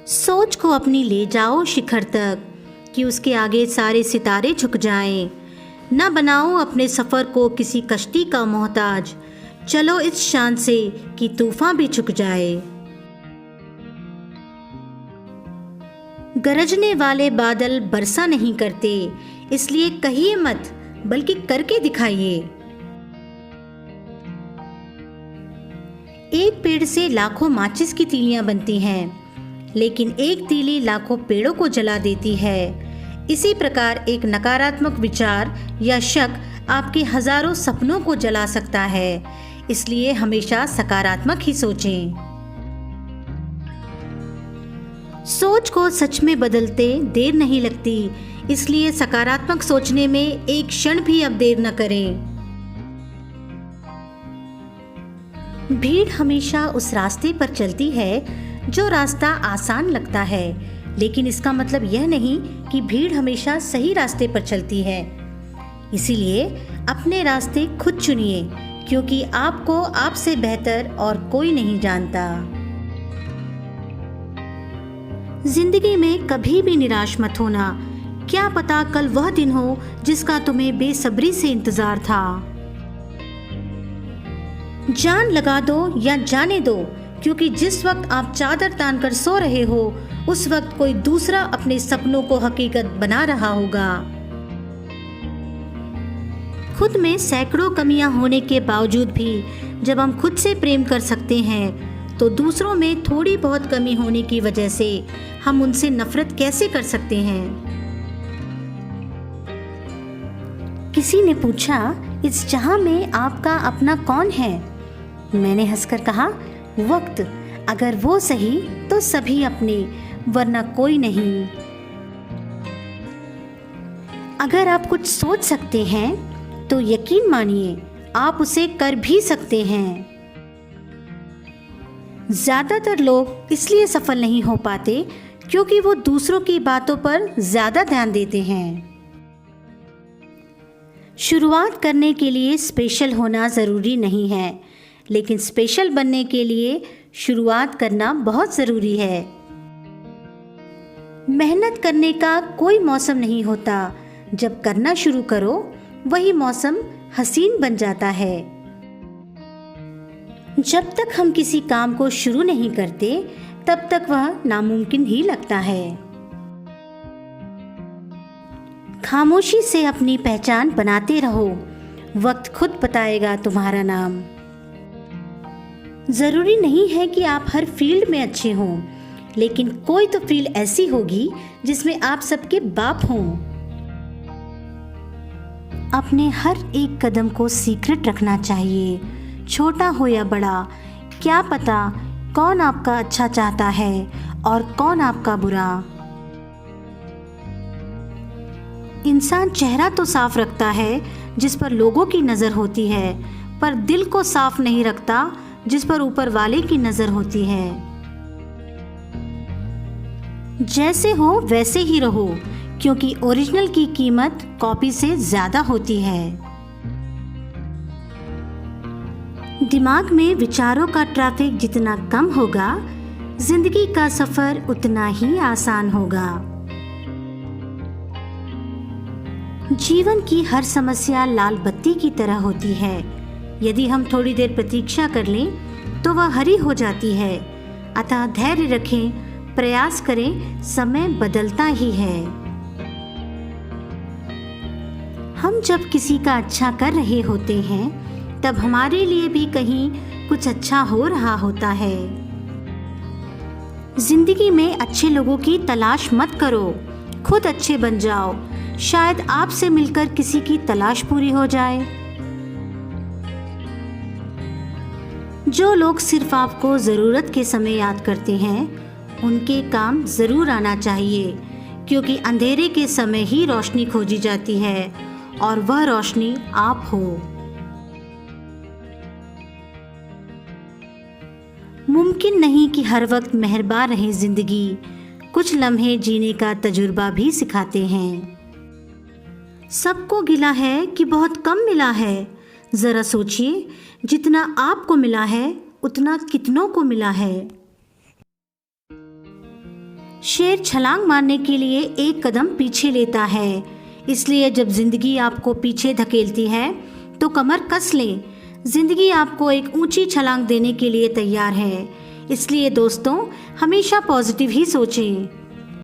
सोच को अपनी ले जाओ शिखर तक कि उसके आगे सारे सितारे झुक जाएं। न बनाओ अपने सफ़र को किसी कश्ती का मोहताज, चलो इस शान से कि तूफान भी झुक जाए। गरजने वाले बादल बरसा नहीं करते, इसलिए कहिए मत बल्कि करके दिखाइए। एक पेड़ से लाखों माचिस की तीलियां बनती हैं, लेकिन एक तीली लाखों पेड़ों को जला देती है। इसी प्रकार एक नकारात्मक विचार या शक आपके हजारों सपनों को जला सकता है, इसलिए हमेशा सकारात्मक ही सोचें। सोच को सच में बदलते देर नहीं लगती, इसलिए सकारात्मक सोचने में एक क्षण भी अब देर न करें। भीड़ हमेशा उस रास्ते पर चलती है जो रास्ता आसान लगता है, लेकिन इसका मतलब यह नहीं कि भीड़ हमेशा सही रास्ते पर चलती है। इसीलिए अपने रास्ते खुद चुनिए, क्योंकि आपको आपसे बेहतर और कोई नहीं जानता। जिंदगी में कभी भी निराश मत होना, क्या पता कल वह दिन हो जिसका तुम्हें बेसब्री से इंतजार था। जान लगा दो या जाने दो, क्योंकि जिस वक्त आप चादर तान कर सो रहे हो उस वक्त कोई दूसरा अपने सपनों को हकीकत बना रहा होगा। खुद में सैकड़ों कमियां होने के बावजूद भी जब हम खुद से प्रेम कर सकते हैं, तो दूसरों में थोड़ी बहुत कमी होने की वजह से हम उनसे नफरत कैसे कर सकते हैं। किसी ने पूछा, इस जहां में आपका अपना कौन है? मैंने हंसकर कहा, वक्त। अगर वो सही तो सभी अपने, वरना कोई नहीं। अगर आप कुछ सोच सकते हैं तो यकीन मानिए आप उसे कर भी सकते हैं। ज्यादातर लोग इसलिए सफल नहीं हो पाते क्योंकि वो दूसरों की बातों पर ज्यादा ध्यान देते हैं। शुरुआत करने के लिए स्पेशल होना ज़रूरी नहीं है, लेकिन स्पेशल बनने के लिए शुरुआत करना बहुत ज़रूरी है। मेहनत करने का कोई मौसम नहीं होता, जब करना शुरू करो वही मौसम हसीन बन जाता है। जब तक हम किसी काम को शुरू नहीं करते तब तक वह नामुमकिन ही लगता है। खामोशी से अपनी पहचान बनाते रहो, वक्त खुद बताएगा तुम्हारा नाम। जरूरी नहीं है कि आप हर फील्ड में अच्छे हों, लेकिन कोई तो फील्ड ऐसी होगी जिसमें आप सबके बाप हों। अपने हर एक कदम को सीक्रेट रखना चाहिए, छोटा हो या बड़ा। क्या पता कौन आपका अच्छा चाहता है और कौन आपका बुरा। इंसान चेहरा तो साफ रखता है जिस पर लोगों की नज़र होती है, पर दिल को साफ नहीं रखता जिस पर ऊपर वाले की नज़र होती है। जैसे हो वैसे ही रहो, क्योंकि ओरिजिनल की कीमत कॉपी से ज़्यादा होती है। दिमाग में विचारों का ट्रैफिक जितना कम होगा, जिंदगी का सफ़र उतना ही आसान होगा। जीवन की हर समस्या लाल बत्ती की तरह होती है। यदि हम थोड़ी देर प्रतीक्षा कर लें तो वह हरी हो जाती है। अतः धैर्य रखें, प्रयास करें, समय बदलता ही है। हम जब किसी का अच्छा कर रहे होते हैं तब हमारे लिए भी कहीं कुछ अच्छा हो रहा होता है। जिंदगी में अच्छे लोगों की तलाश मत करो, खुद अच्छे बन जाओ। शायद आपसे मिलकर किसी की तलाश पूरी हो जाए। जो लोग सिर्फ आपको ज़रूरत के समय याद करते हैं, उनके काम ज़रूर आना चाहिए, क्योंकि अंधेरे के समय ही रोशनी खोजी जाती है और वह रोशनी आप हो। मुमकिन नहीं कि हर वक्त मेहरबान रहे जिंदगी, कुछ लम्हे जीने का तजुर्बा भी सिखाते हैं। सबको गिला है कि बहुत कम मिला है, ज़रा सोचिए, जितना आपको मिला है उतना कितनों को मिला है। शेर छलांग मारने के लिए एक कदम पीछे लेता है, इसलिए जब जिंदगी आपको पीछे धकेलती है तो कमर कस लें। जिंदगी आपको एक ऊंची छलांग देने के लिए तैयार है, इसलिए दोस्तों हमेशा पॉजिटिव ही सोचें।